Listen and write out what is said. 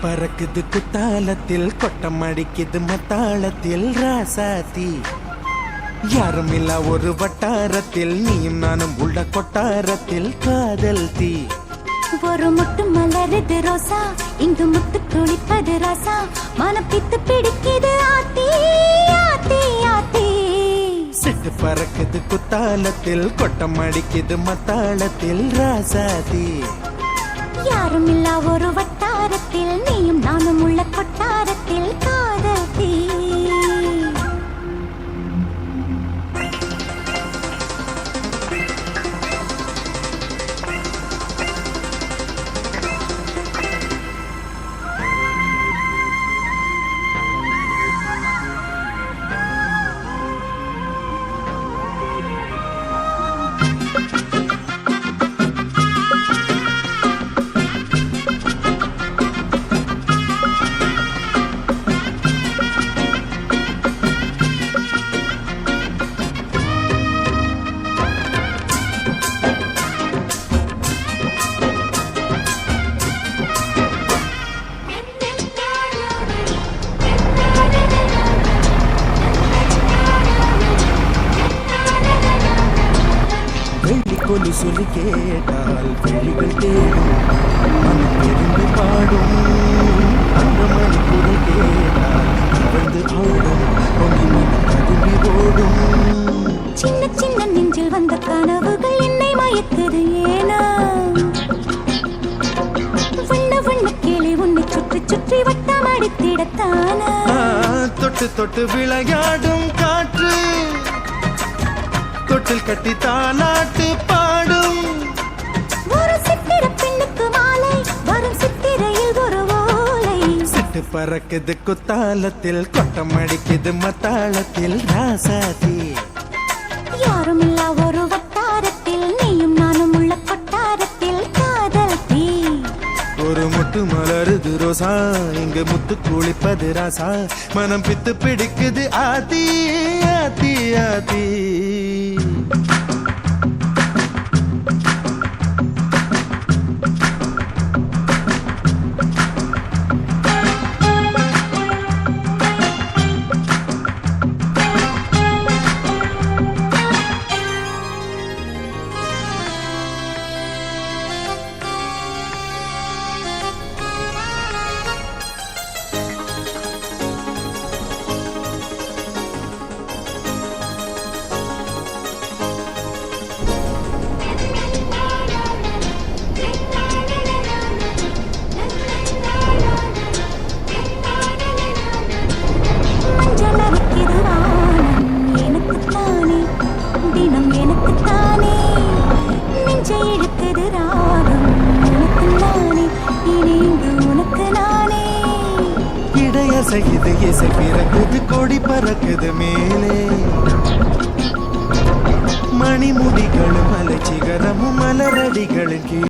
பறக்குது குத்தாலத்தில் கொட்டம் அடிக்குது மத்தாளத்தில் ராசாத்தி யாரும் இல்ல ஒரு வட்டாரத்தில் நீயும் நானும் உள்ள கொட்டாரத்தில் காதல் தீ ஒரு முட்டு மலருது ரோசா இங்கு முத்து துளிப்பது ராசா மனப்பித்து பிடிக்குது ஆத்தி ஆத்தி ஆத்தி சிட்டு பறக்குது குத்தாலத்தில் கொட்டம் அடிக்குது மத்தாளத்தில் ராசாத்தி யாரும் இல்ல ஒரு வட்டாரத்தில் நீயும் நானும் உள்ள கொட்டாரத்தில் காதல் தீ கொலு சொல்லி கேட்டால் விழிகள் தேடும் மனம் பெருந்து பாடும் அந்த மணி குரல் கேட்டால் வந்து ஆடும் பொங்கி மனம் கதும்பி ஓடும் சின்ன சின்ன நெஞ்சில் வந்த கனவுகள் என்னை மயக்குது ஏனா வண்ண வண்ண கிளி உன்னை சுற்றி சுற்றி வட்டம் அடித்திடத்தானா தொட்டு தொட்டு விளையாடும் காற்று தொட்டில் கட்டி தாலாட்டு பாடும் ஒரு சித்திர பெண்ணுக்கு மாலை வரும் சித்திரையில் ஒரு ஓலை சிட்டு பறக்குது குத்தாலத்தில் கொட்டம் அடிக்குது மத்தாளத்தில் ராசாதி யாரும் இல்ல ஒரு வட்டாரத்தில் நீயும் நானும் உள்ள கொட்டாரத்தில் காதல் தீ ஒரு முட்டு மலருது ரோசா இங்கு முத்து குளிப்பது ராசா மனம் பித்து பிடிக்குது ஆதி ஆதி ஆதி செய்து இசை பிறக்குது கொடி பறக்குது மேலே மணிமுடிகளும் மலை சிகரமும் மலரடிகளின் கீழ்